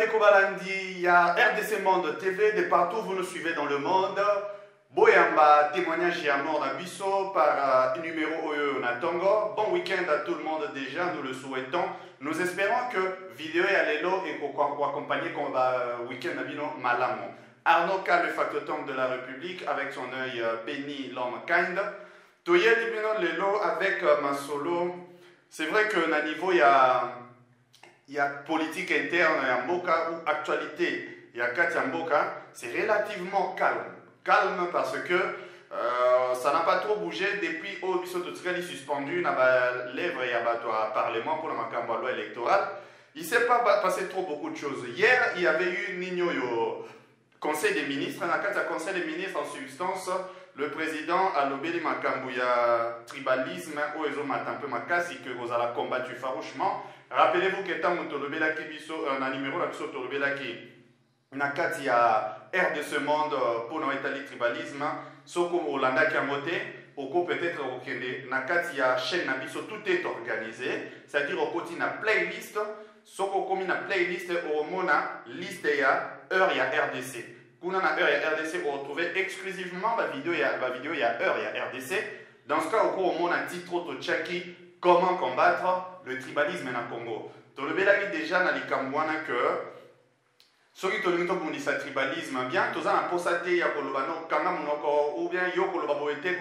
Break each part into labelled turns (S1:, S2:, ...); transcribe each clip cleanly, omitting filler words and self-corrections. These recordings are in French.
S1: Bandeko Balandi, il y a RDC Monde TV, de partout vous nous suivez dans le monde. Boyamba, témoignage et amour d'Abisso par numéro Natongo. Bon week-end à tout le monde déjà, nous le souhaitons. Nous espérons que vidéo et alélo et qu'on accompagner comme week-end Abino Malamo. Arnaud K, le factotum de la République, avec son œil béni, l'homme kind. Toye Libino Lelo avec ma solo. C'est vrai que na niveau il y a politique interne, il y a Mboka ou actualité, il y a Katia Mboka, c'est relativement calme. Calme parce que ça n'a pas trop bougé depuis au Bisototrali suspendu, na lèvre et à parlement pour la loi électorale. Il ne s'est pas passé trop beaucoup de choses. Hier, il y avait eu Nino yo Conseil des ministres, dans le Conseil des ministres en substance, le président a lobé les Makambouya tribalisme, où ils ont un peu makasi que vous avez combattu farouchement. Rappelez-vous que tant que vous avez un numéro qui il y a air de ce monde pour nous étaler tribalisme, ce comme Hollanda qui a voté, ou peut-être au Kende, il y a chaîne Nabiso, tout est organisé, c'est-à-dire au côté de la playlist, ce comme une playlist au mona liste il y a heure il y a RDC. Quand on a heure il y a RDC, vous retrouvez exclusivement la vidéo il y a heure il y a RDC. Dans ce cas, au cours on a un titre au Tchaki, comment combattre le tribalisme en Congo. Dans le Belagi déjà, dans les Kambouana que ceux qui ont dit ça tribalisme, bien, tous en posaté, ya kolobano, kangam noko, ou bien yo kolobaboete,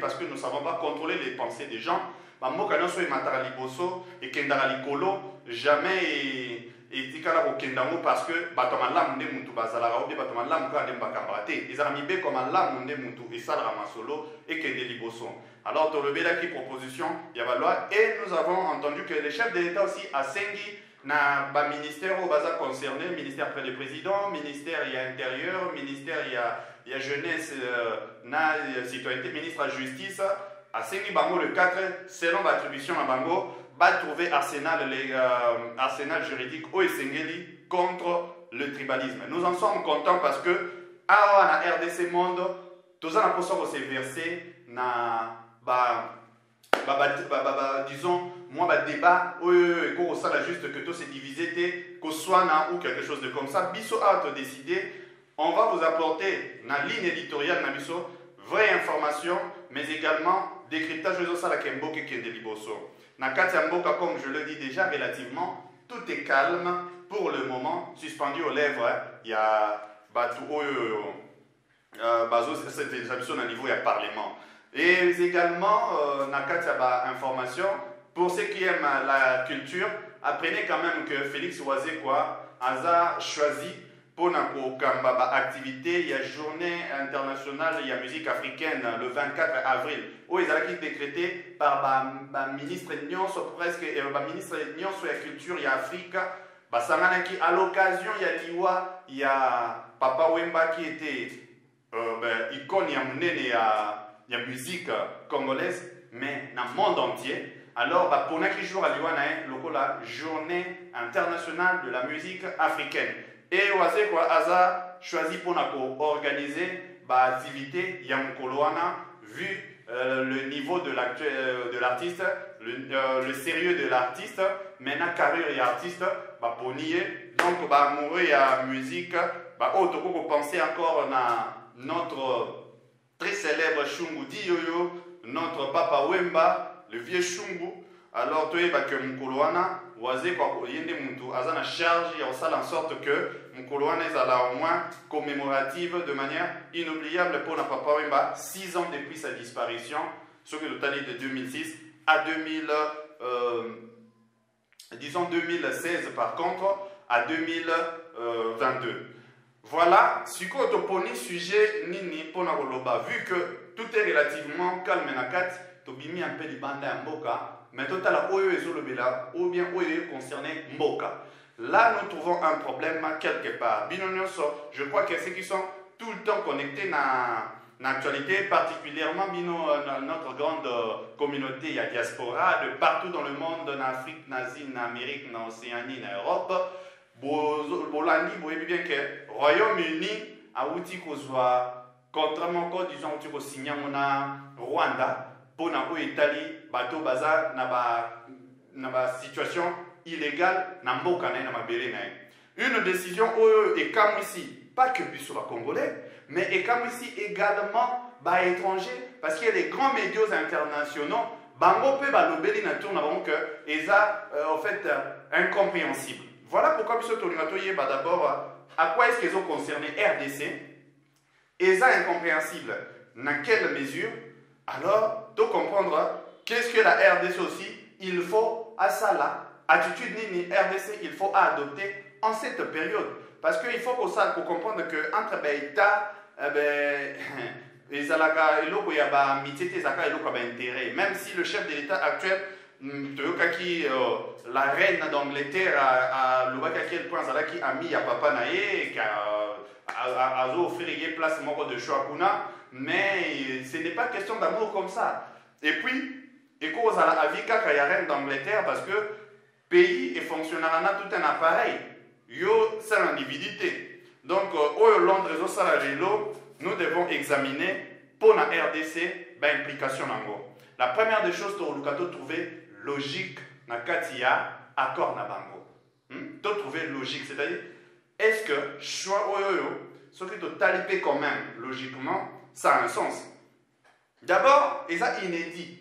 S1: parce que nous ne savons pas contrôler les pensées des gens. Bah, moi, quand on soit matara liboso et kendara likolo, jamais et tikala ko kendango parce que batoma la munde mutu bazala ou bien batoma la muka ndem bakambate. Ils ont mis comme la munde mutu et ça ramasolo et kende liboso. Alors, dans le Belaki proposition, il y a loi et nous avons entendu que les chefs de l'État aussi à Sengi na ba ministère au baza concerné, ministère près du président, ministère il y a intérieur, ministère il y a jeunesse na citoyenneté, ministre à justice à Sengi bango le 4 selon l'attribution à bango va trouver arsenal juridique au Sengeli contre le tribalisme. Nous en sommes contents parce que à la RDC Monde tous en apposant ces versets na disons moi débat qu'on ça juste que tout c'est divisé qu'on soit ou quelque chose de comme ça biso a décidé on va vous apporter la ligne éditoriale na biso vraie information mais également décryptage de ça la kembo qui est de liboso na katia mboka comme je le dis déjà relativement tout est calme pour le moment suspendu aux lèvres il y a batu bazo cette émission à niveau il y a parlement. Et également, information, pour ceux qui aiment la culture, apprenez quand même que Félix Oisé a choisi pour notre activité, il y a journée internationale, il y a musique africaine le 24 avril, où ils ont été décrétés par le ministre Nyonso, presque, ministre Nyonso, il y a culture, il y a Afrique, à l'occasion, il y a Liwa, il y a Papa Wemba qui était icône, il y a musique congolaise, mais dans le monde entier. Alors, pour notre jour à Liwana, la journée internationale de la musique africaine. Et Oazé Aza choisi pour organiser l'activité Yamkoloana, vu le niveau de l'artiste, le sérieux de l'artiste, maintenant carrière et artiste, pour nier. Donc, mourir à musique, on penser encore à notre très célèbre Shungu Diyoyo, notre papa Wemba, le vieux Shungu. Alors, tu sais que Mukoloana, Oazé, Yende Muntu, Azana charge, il y a ça en sorte que Mukoloana est au moins commémorative de manière inoubliable pour notre papa Wemba, 6 ans depuis sa disparition, ce que nous avons dit de 2006 à 2016 par contre, à 2022. Voilà, ce que tu sujet nini pour Nagoloba, vu que tout est relativement calme na kat, tu bimi un peu de bande à Mboka, mais total à Oyo et Zolobela, ou bien Oyo concerné Mboka. Là, nous trouvons un problème quelque part. Binonioso, je crois que ceux qui sont tout le temps connectés dans l'actualité, particulièrement dans notre grande communauté, il y a diaspora de partout dans le monde, en Afrique, en Asie, en Amérique, en Océanie, en Europe. Bolandi, vous voyez bien que le Royaume-Uni a outil qu'on soit contrairement à disons outil qu'on signe Rwanda pour l'Italie, bateau bazar na situation illégale na mboka na mabele na. Une décision est comme ici, pas que plus sur les Congolais, mais est comme ici également bah, étrangers, parce qu'il y a des grands médias internationaux, bango peut balobeli na tour na bango que eza en fait incompréhensible. Voilà pourquoi biso tolingato yeba d'abord à quoi est-ce qu'ils ont concerné RDC, eza incompréhensible. Dans quelle mesure? Alors, de comprendre qu'est-ce que la RDC aussi, il faut à ça là, attitude ni RDC, il faut adopter en cette période. Parce qu'il faut qu'on comprendre que entre l'État, même si le chef de l'État actuel, la reine d'Angleterre a quel point qui a mis à Papa Naye, qui a offert place de Chouakuna, mais ce n'est pas question d'amour comme ça. Et puis, et cause à la vie qu'il y a reine d'Angleterre, parce que pays et fonctionnaire tout un appareil. Yo, c'est l'individuité. Donc, au Londres, nous devons examiner pour la RDC l'implication. La première des choses, nous devons trouver logique dans Katia, accord na bango. Nous trouver logique, c'est-à-dire, est-ce que choix ce qui est talipé quand même, logiquement, ça a un sens. D'abord, il est inédit.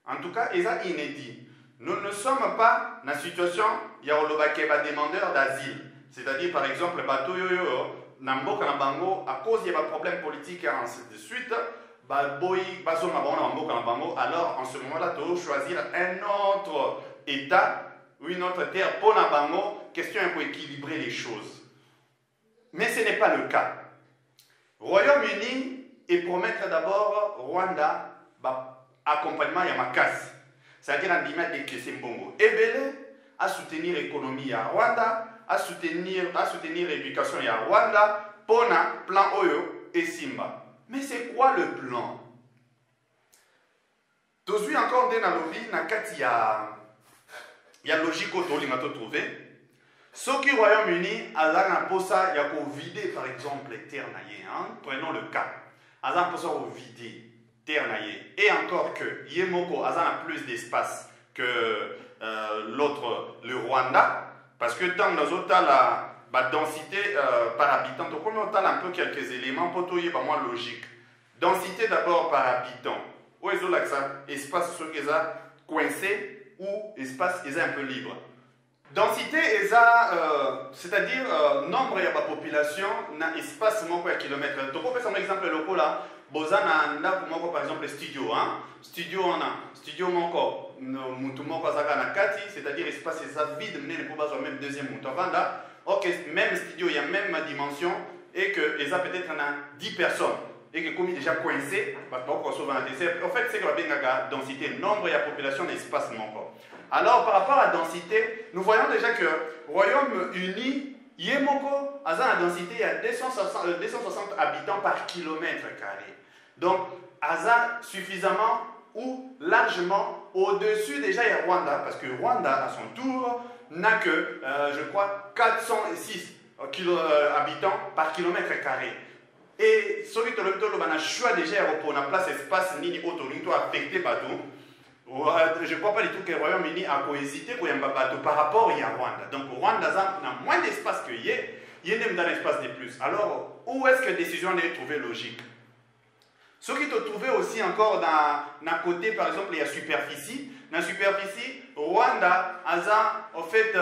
S1: En tout cas, il est inédit. Nous ne sommes pas dans la situation, il y a des demandeurs d'asile. C'est-à-dire, par exemple, bateau Namboka na bango, à cause il y a des problèmes politiques et ainsi de suite, alors en ce moment-là, tu dois choisir un autre État ou une autre terre pour la bango, question un peu équilibrer les choses. Mais ce n'est pas le cas. Royaume-Uni et promettre d'abord Rwanda, accompagnement Yamakas. C'est-à-dire en disant que c'est bon. Ebele à soutenir l'économie à Rwanda, à soutenir l'éducation à Rwanda, pour un plan Oyo et Simba. Mais c'est quoi le plan? Tu suis encore dans la vie, il y a logique au trouvé. Ce qui au Royaume-Uni, il y a vider par exemple les terres naïées. Prenons le cas. Il y a vider terre naïée. Et encore que Yemoko a plus d'espace que l'autre, le Rwanda. Parce que dans nos autres, la densité par habitant, donc on a un peu quelques éléments pour tout moins logique. Densité d'abord par habitant. Où est-ce que espace sur les coincé ou espace est un peu libre. Densité c'est-à-dire nombre de la population dans espace kilomètre. Donc on peut prendre un exemple local là. Bozana par exemple studio studio studio moko mutu moko azaka na kati, c'est-à-dire espace vide mais ne pas même deuxième mutu vanda. OK, même studio il y a même dimension et que ça peut-être en a 10 personnes et que comme il est déjà coincé parce qu'on sauve un dessert. En fait c'est que la densité nombre de la population d'espace moko. Alors par rapport à la densité, nous voyons déjà que Royaume-Uni Yemoko a la densité il y a 260 habitants par kilomètre carré. Donc, Aza suffisamment ou largement au-dessus déjà il y a Rwanda, parce que Rwanda à son tour n'a que, je crois, 406 habitants par kilomètre carré. Et celui qui a choix déjà pour la place espace ni autonomie affecté par tout. Je ne crois pas du tout que le Royaume-Uni a hésité par rapport à Rwanda. Donc Rwanda a moins d'espace que il y a dans l'espace de plus. Alors, où est-ce que la décision est trouvée logique? Ce qui te trouvait aussi encore dans le côté, par exemple, il y a superficie. Dans la superficie, Rwanda a en fait,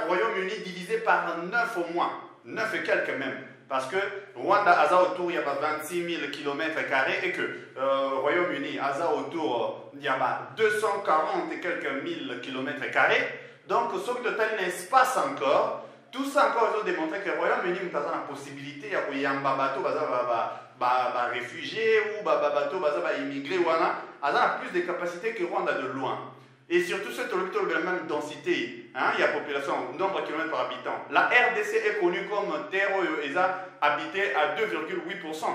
S1: Royaume-Uni divisé par 9 au moins, 9 et quelques même. Parce que Rwanda a autour, il y a 26 000 km² et que Royaume-Uni a autour, il y a 240 et quelques mille km². Donc, ce qui total un espace encore, tout ça encore, ils ont démontré que le Royaume-Uni a la possibilité, il y a un bateau, réfugiés ou bateau, immigrés, a plus de capacités que Rwanda de loin. Et surtout, cette la même densité, il y a population, nombre de kilomètres par habitant. La RDC est connue comme terre habitée à 2,8%.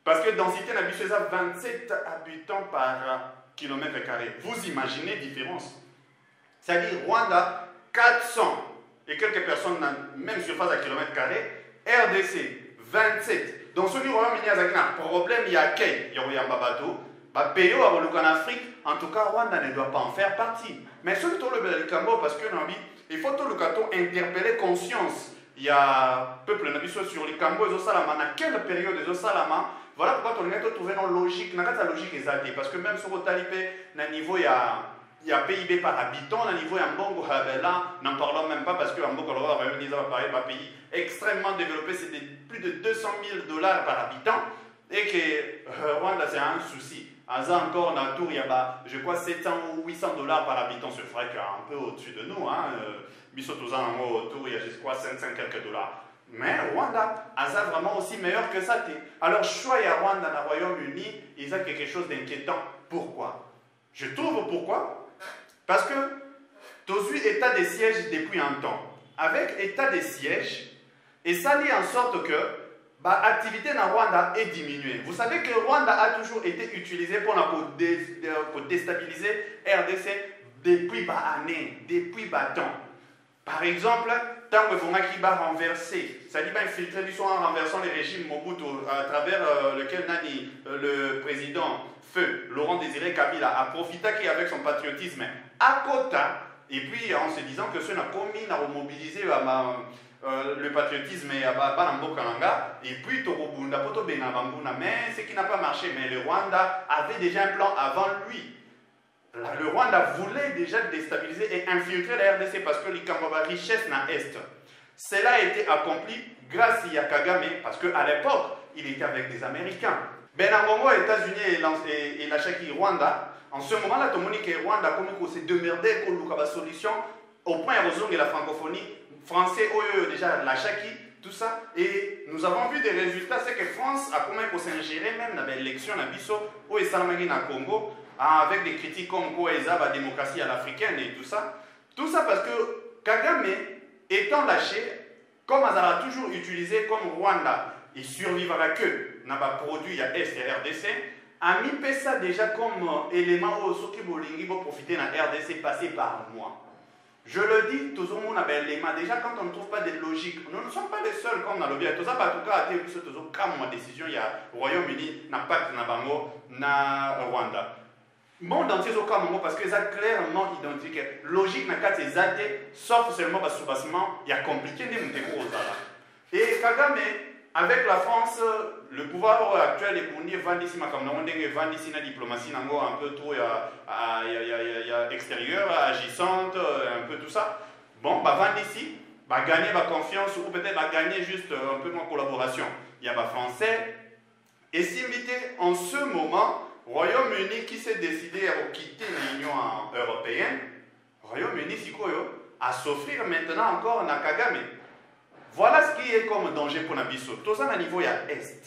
S1: Parce que densité n'a à 27 habitants par kilomètre carré. Vous imaginez la différence. C'est-à-dire Rwanda, 400 et quelques personnes dans la même surface à kilomètre carré. RDC, 27. Donc, ce qui Royaume-Uni a un problème, il y a quel? Il y a un bateau. Pays en Afrique, en tout cas, Rwanda ne doit pas en faire partie. Mais ce qui est le Cambo, parce que il faut tout le carton interpeller conscience. Il y a peuple nabiso sur les cambo et salama na quelle période les salama. Voilà pourquoi on a trouvé une logique, na la logique exacte parce que même sur le talipé na niveau il y a PIB par habitant, na niveau ya mbongo là, n'en parlons même pas parce que mbongo va un pays extrêmement développé, c'est plus de 200 000 $ par habitant et que Rwanda c'est un souci. Encore dans tour, il y a je crois 700 ou 800 $ par habitant, c'est vrai qu'il y a un peu au-dessus de nous. Autour, il y a je crois 500 quelques dollars. Mais Rwanda a vraiment aussi meilleur que ça. Alors, choix à Rwanda dans le Royaume-Uni, il y a quelque chose d'inquiétant. Pourquoi? Je trouve pourquoi. Parce que tous eu état de siège depuis un temps. Avec état de siège, et ça dit en sorte que l'activité dans Rwanda est diminuée. Vous savez que Rwanda a toujours été utilisé pour déstabiliser RDC depuis années, depuis temps. Par exemple, tant que Vongaki va renverser, ça dit infiltrer du soin en renversant les régimes Mobutu à travers lequel le président Feu Laurent Désiré Kabila a profité avec son patriotisme à Kota, et puis en se disant que ce n'a commis à remobiliser le patriotisme à Balambo Kalanga, et puis Torobunda Poto Benabambuna, mais ce qui n'a pas marché, mais le Rwanda avait déjà un plan avant lui. Le Rwanda voulait déjà déstabiliser et infiltrer la RDC parce que l'Ikambaba richesse na Est. Cela a été accompli grâce à Kagame parce qu'à l'époque, il était avec des Américains. Benangongo, États-Unis et la Chaki Rwanda, en ce moment-là, tout le monde dit que Rwanda comme s'est démerdé pour la solution au point où la francophonie, français, déjà la Chaki, tout ça. Et nous avons vu des résultats, c'est que France a commencé à s'ingérer même dans l'élection à Bisso, où il s'est au Congo, avec des critiques comme quoi ils ont la démocratie à l'africaine et tout ça. Tout ça parce que Kagame, étant lâché, comme elle a toujours utilisé comme Rwanda, il survivra que n'a pas produit à Est et RDC, a mis ça déjà comme élément où ceux qui vont profiter de la RDC passer par moi. Je le dis, tout le monde a un élément. Déjà, quand on ne trouve pas de logique, nous ne sommes pas les seuls comme dans le bien. Tout ça, en tout cas, comme ma décision, il y a au Royaume-Uni, n'a pas de Bango, na Rwanda. Le monde entier au Cameroun parce que ça clairement identifié. Logique n'a qu'à ses athées, sauf seulement parce que soubassement, il y a compliqué des gros là. Et Kagame, avec la France, le pouvoir actuel est pour dire Vandisi Makamon, Vandisi na diplomatie, un peu trop extérieure, agissante, un peu tout ça. Bon, Vandisi va gagner ma confiance ou peut-être va gagner juste un peu de collaboration. Il y a des Français. Et s'inviter en ce moment, Royaume-Uni qui s'est décidé à quitter l'Union européenne, Royaume-Uni a s'offrir maintenant encore na Kagame. Voilà ce qui est comme danger pour Nabiso. Tout ça, à niveau à Est.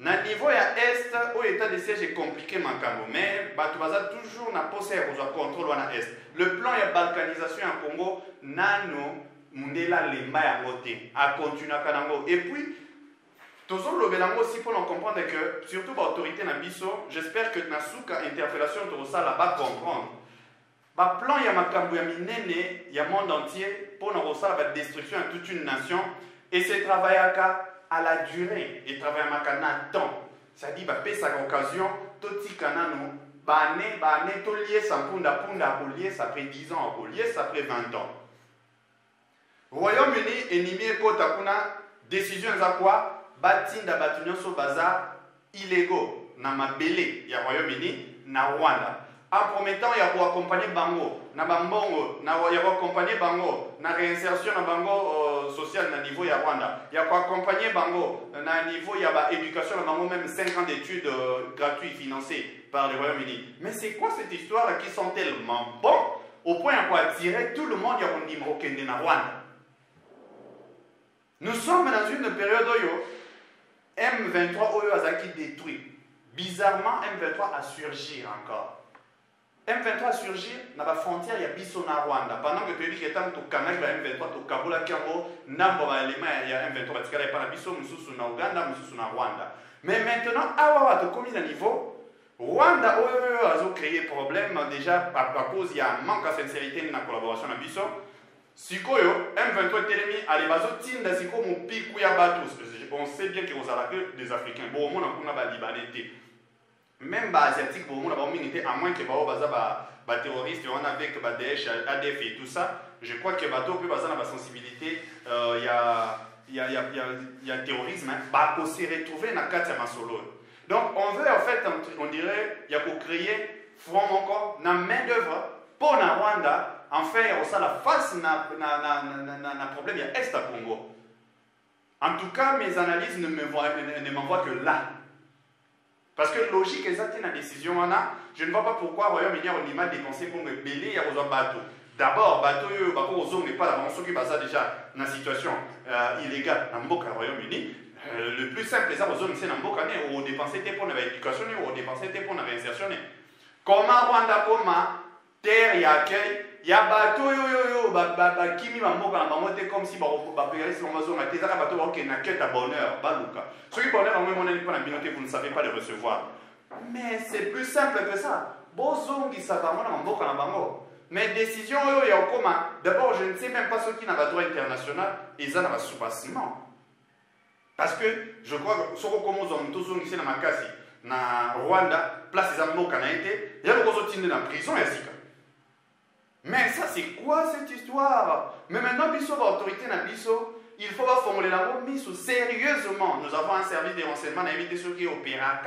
S1: À niveau à Est, où l'état de siège est compliqué, mais tu vas toujours poser au contrôle à Est. Le plan de balkanisation en Congo, nano, mundela les mailles à côté, à continuer à Kanango. Et puis, toujours le Bélango aussi pour nous comprendre que, surtout l'autorité Nabiso, j'espère que Nasuka interpellation tout ça là-bas comprendre. Le plan il y a makambo ya minene, il y a monde entier pour nous recevoir la destruction de toute une nation et c'est travailler à la durée et travailler à temps. C'est-à-dire que ça occasion tout kanano bané to lié sans punda lié ça après 10 ans, lié ça après 20 ans. Royaume-Uni ennemi kota kuna décision za quoi batinda batunyo so baza illégaux na mabele ya Royaume-Uni na Rwanda. En premier temps, il y a pour accompagner Bango, na Bambongo, il y a pour accompagner Bango, na réinsertion na Bango social na niveau ya Rwanda. Il y a pour accompagner Bango, na niveau il y a éducation na Bango même 5 ans d'études gratuites financées par le Royaume-Uni. Mais c'est quoi cette histoire qui sont tellement bons au point à quoi attirer tout le monde y a un numéro qui est na Rwanda. Nous sommes dans une période où M23 Oyo Azaki détruit. Bizarrement, M23 a surgi encore. M23 a surgi dans la frontière, il y a Bissona Rwanda. Pendant que tu dis que tu as M23, tu as Kabula Kiambo, Nambo, il y a M23, parce qu'il y a pas Bisso, Moussou na Uganda, Moussou na Rwanda. Mais maintenant, Awawa, tu as commis le niveau. Rwanda a créé problème déjà à cause il y a un manque de sincérité dans la collaboration avec Bisso. Sikoyo, M23 Télémi, allez, Tinda, Siko, mon pic, Batus. On sait bien que vous avez que des Africains. Bon, au moins, on a des Libanais. même les Asiatiques, à moins que les terroristes, on avec Daesh, ADF et tout ça, je crois que bateau peut passer dans la sensibilité, il y a terrorisme, on s'est retrouvé dans le cadre de Masolo. Donc on veut en fait, on dirait, il y a pour créer front encore, une main d'œuvre pour la Rwanda, en fait, on a la face na problème, il y a Est à Congo. En tout cas, mes analyses ne m'envoient que là. Parce que logique exacte dans la décision, je ne vois pas pourquoi le Royaume-Uni a dépensé pour me bêler et avoir bateau. D'abord, bateau, n'est pas là, ceux qui sont déjà dans une situation illégale dans le Royaume-Uni. Le plus simple, c'est que dans le année, on dépensait pour l'éducation, on dépensait pour la réinsertion. Comment Rwanda, comment terre, il y a accueil, il y a bateau, kimi mamboka na bango te comme si bapégalisi bango bazonga te ezaka bateau baoke na quête à bonheur baluka soki bonheur yango emonani mpo na bino te vous ne savez pas le recevoir. Mais c'est plus simple que ça, bozongisa bango na mamboka na bango. Mais décision oyo ya okoma, d'abord je ne sais même pas soki na badroit international eza na basoubassement. Parce que je crois que soko okoma ozwa moto ozongisi na makasi na Rwanda place eza mboka na ye te ya lokozotinde na prison ya sika. Mais ça, c'est quoi cette histoire? Mais maintenant, Bisso, l'autorité na Bisso, il faut formuler la mise sérieusement. Nous avons un service de renseignement, on a évité ceux qui opèrent à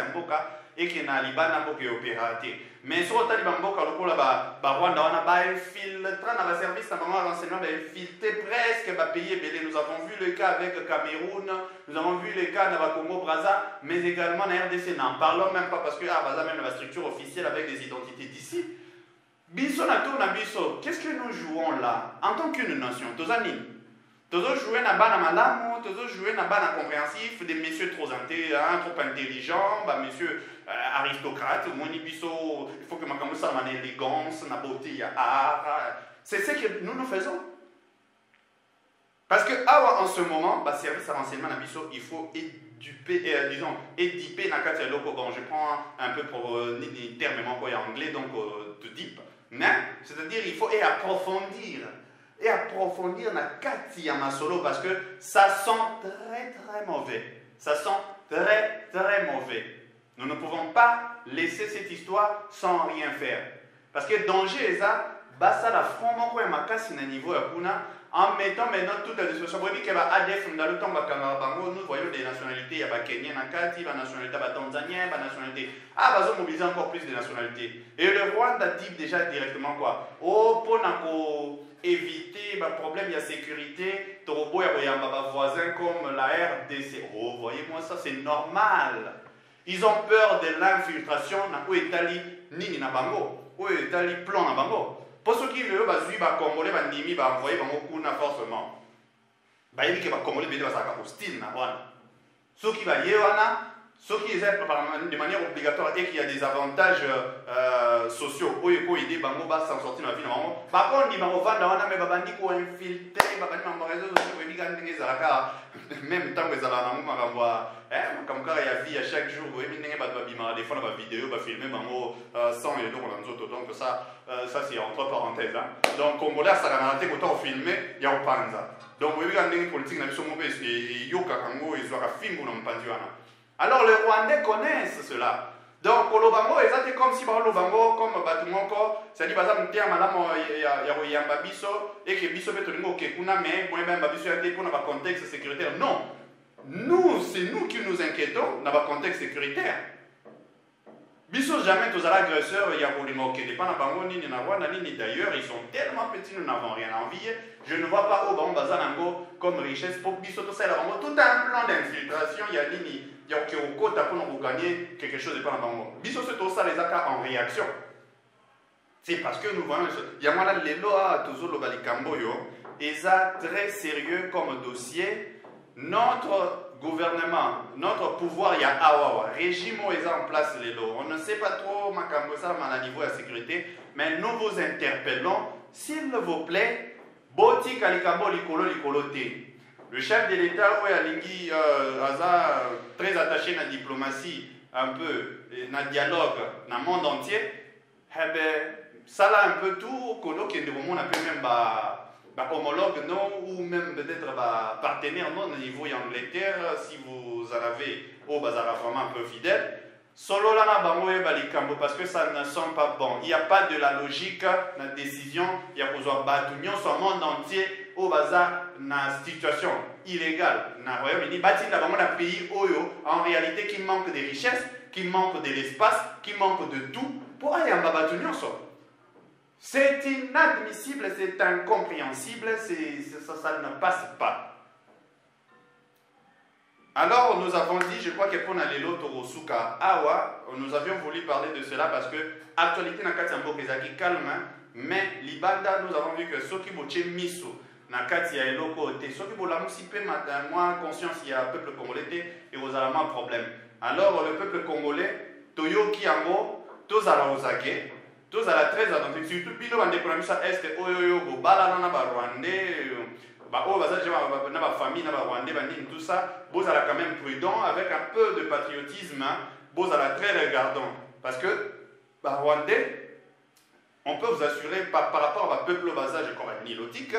S1: Mboka et qui na Liban qui opèrent. Mais sur le Mboka, le Rwanda, on a infiltré dans le service de renseignement, infiltré presque pays belé. Nous avons vu le cas avec le Cameroun, nous avons vu le cas dans le Congo-Brazza, mais également dans la RDC. N'en parlons même pas parce que Brazza même la structure officielle avec des identités d'ici. Biso na tour na biso, qu'est-ce que nous jouons là en tant qu'une nation? Tozani, tozo jouer na bana malamu, tozo jouer na bana compréhensif, des messieurs trop intelligents, messieurs aristocrates. Moni biso, il faut que ma camus ça na élégance, na beauté, ya art. C'est ce que nous faisons. Parce que en ce moment, service à renseignement na biso, il faut édiper na kati loko. Bon, je prends un peu pour ni terme en anglais, donc to deep. C'est-à-dire il faut approfondir na kati ya masolo parce que ça sent très mauvais. Ça sent très mauvais. Nous ne pouvons pas laisser cette histoire sans rien faire. Parce que danger est ça, basa la front moko ya makasi na niveau ya kuna en mettant maintenant toute la disposition. Vous voyez que ADF nous voyons des nationalités, il y a Kenya, Nakati, la nationalité tanzanienne, la nationalité. Ils ont mobilisé encore plus de nationalités. Et le Rwanda dit déjà directement quoi? Oh, pour éviter le problème de sécurité, Torobo et voisins comme la RDC. Oh, voyez-moi ça, c'est normal. Ils ont peur de l'infiltration où Italie, Nini Nabango, où Italie plan Nabango. Pour ceux qui veulent, les Congolais vont envoyer forcément. Ils vont Congolais hostile. Ceux qui vont de manière obligatoire et qu'il y a des avantages sociaux, ils vont aider à s'en sortir dans la vie. Par contre, ils vont vendre, mais ils vont infiltrer, ils vont même temps que les gens comme quand il y a vie à chaque jour, des fois la vidéo va filmer sans et donc ça c'est entre parenthèses. Donc Congolais ça a raté autant filmer il y a au panza. Donc vous voyez les politiques na biso mobile et yoka kango ils ont film ou n'impanduana. Alors les Rwandais connaissent cela. Donc pour le Bango c'est comme si le Bango comme batumoko c'est-à-dire par exemple terme malamu ya biso et que biso betolingo ke kuna mais moi même biso ya te pour na contexte sécuritaire. Non. Nous, c'est nous qui nous inquiétons dans le contexte sécuritaire. Biso jamais tous les agresseurs, il y a qui dépend de Bango, ni na Rwanda, ni d'ailleurs, ils sont tellement petits, nous n'avons rien à envier. Je ne vois pas au Bango Bazanango comme richesse pour Biso tout ça, tout un plan d'infiltration, il y a Nini, il y a au côté pour gagner quelque chose de pas dans Bango. Biso c'est tout ça les accords en réaction. C'est parce que nous voyons, il y a moi là les lois, toujours le Balikamboyo, et ça très sérieux comme dossier. Notre gouvernement, notre pouvoir, il y a Awawa, régime où ils en place les lois. On ne sait pas trop à niveau de la sécurité, mais nous vous interpellons, s'il vous plaît, Boti Kalikabo Likolo Te. Le chef de l'État, Alingi, très attaché à la diplomatie, un peu, dans le dialogue, dans le monde entier, ça là un peu tout, qui est on a pu même homologue non ou même peut-être partenaire non au niveau Angleterre si vous en avez au bazar vraiment un peu fidèle Solo là, parce que ça ne sent pas bon. Il n'y a pas de la logique, la décision. Il y a besoin de sur le monde entier au bazar, na situation illégale. Na Royaume-Uni, bâti là un pays en réalité qui manque de richesses, qui manque de l'espace, qui manque de tout pour aller en babatunion. C'est inadmissible, c'est incompréhensible, ça ne passe pas. Alors, nous avons dit, je crois que pour Nalelo Torosuka Awa, nous avions voulu parler de cela parce que l'actualité n'a pas été calme, mais Libanda, nous avons vu que ceux qui bossent miso, Nakati a eloko te, ceux qui bossent moi conscience, il y a un peuple congolais et aux allemands problème. Alors, le peuple congolais, Toyo Kiango, tous à la Osake, tous à la 13 attentifs, surtout Pino Vandékonamisa Est, Oyoyo, Bala, Nana, Rwandais. La famille, tout ça, vous allez quand même prudent, avec un peu de patriotisme, vous allez très regardant. Parce que, Rwandais, on peut vous assurer par rapport à peuple basage comme nilotique,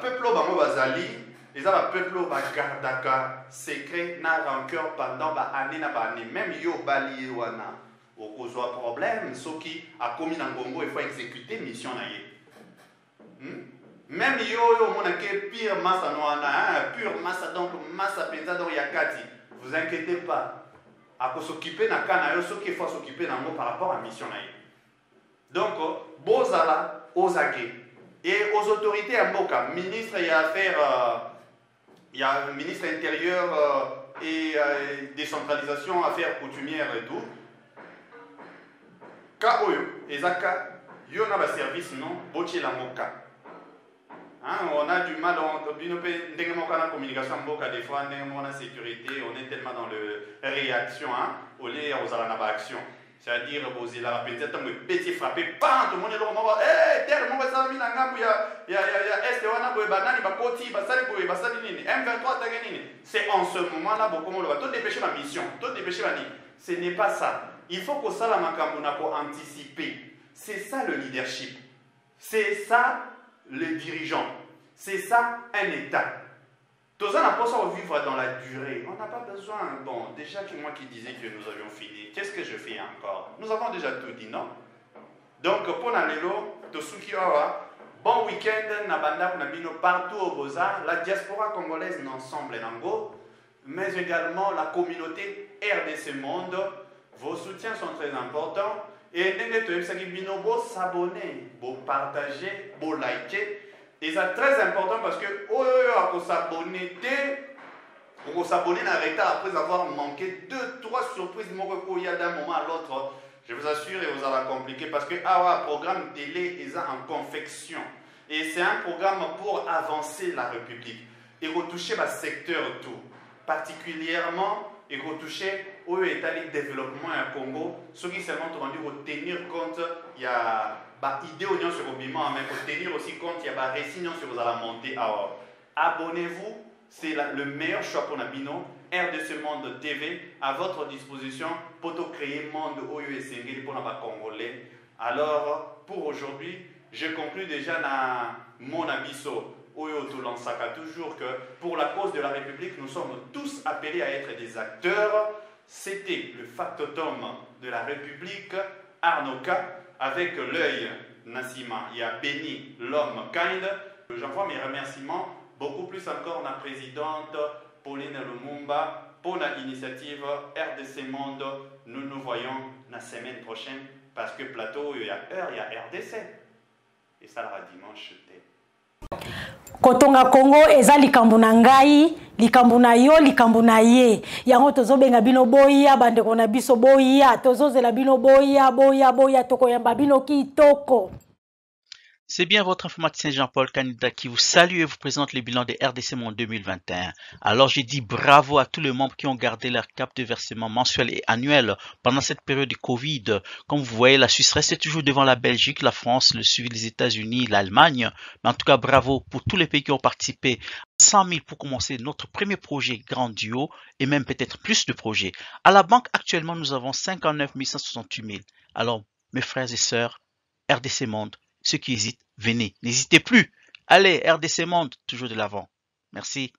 S1: peuple bazali, les peuple gardaka, secret, na rancœur pendant année, même yo bali wana, au problème, ceux qui a commis dans Congo, il faut exécuter mission naïe. Même yo mon pire massa noana, pure massa donc massa penza donc yakati. Vous inquiétez pas. À s'occuper na kana yo ce qu'il faut s'occuper dans par rapport à mission naïe. Donc bozala ozake et aux autorités à Mboka, ministre et affaires il y a ministre intérieur et décentralisation, affaires coutumières et tout. Ka oyo ezaka yo na ba service non bochi la Mboka. On a du mal, on a communication des fois, on a sécurité, on est tellement dans la réaction, au lieu aux action. C'est-à-dire, vous avez peut-être un petit frappé, pas tout le monde est là, hé, tellement ça a mis la gamme, il y a est, on a banani, bakoti, basali, basali, M23, c'est en ce moment-là, beaucoup de tout dépêcher la mission, tout dépêcher la ligne. Ce n'est pas ça. Il faut que ça, la makamuna, pour anticiper. C'est ça le leadership. C'est ça les dirigeants. C'est ça un État. Tous on n'a pas besoin de vivre dans la durée. On n'a pas besoin. Bon, déjà que moi qui disais que nous avions fini, qu'est-ce que je fais encore? Nous avons déjà tout dit, non? Donc, pour Nalelo, Tosukiwa, bon week-end, Nabanda, Nabino, partout au Beaux-Arts, la diaspora congolaise ensemble Nango, mais également la communauté RDC Monde. Vos soutiens sont très importants. Et vous s'abonner, vous partager, vous liker. Et c'est très important parce que vous s'abonner, vous s'abonner après avoir manqué 2-3 surprises d'un moment à l'autre. Je vous assure, et vous allez compliquer parce que un programme télé est en confection. Et c'est un programme pour avancer la République et retoucher le secteur tout, particulièrement et retoucher au état de développement au Congo, ceux qui seulement ont dû tenir compte, il y a des idées sur le bilan, mais il faut tenir aussi compte, il y a des récits sur vous allez monter. Alors, abonnez-vous, c'est le meilleur choix pour Nabino, RDC Monde TV, à votre disposition pour créer monde Oyo et pour les Congolais. Alors, pour aujourd'hui, je conclue déjà dans mon abisso. Oyo Tolansaka toujours que pour la cause de la République, nous sommes tous appelés à être des acteurs. C'était le factotum de la République, Arnoka, avec l'œil Nassima. Il y a béni l'homme kind. J'envoie mes remerciements, beaucoup plus encore à la présidente Pauline Lumumba pour l'initiative RDC Monde. Nous nous voyons la semaine prochaine parce que plateau, il y a heure, il y a RDC. Et ça sera dimanche.
S2: Kotonga Congo eza likambo na ngai, likambo na yo, likambo na ye. Yango tozobenga bino boya, bandeko na biso boya, tozozela bino boya, toko yamba bino kitoko.
S3: C'est bien votre informaticien Jean-Paul Canida qui vous salue et vous présente le bilan des RDC Monde 2021. Alors j'ai dit bravo à tous les membres qui ont gardé leur cap de versement mensuel et annuel pendant cette période de Covid. Comme vous voyez, la Suisse reste toujours devant la Belgique, la France, le suivi des États-Unis, l'Allemagne. Mais en tout cas, bravo pour tous les pays qui ont participé. 100 000 pour commencer notre premier projet Grand Duo et même peut-être plus de projets. À la banque, actuellement, nous avons 59 168 000. Alors, mes frères et sœurs, RDC Monde, ceux qui hésitent, venez. N'hésitez plus. Allez, RDC Monde, toujours de l'avant. Merci.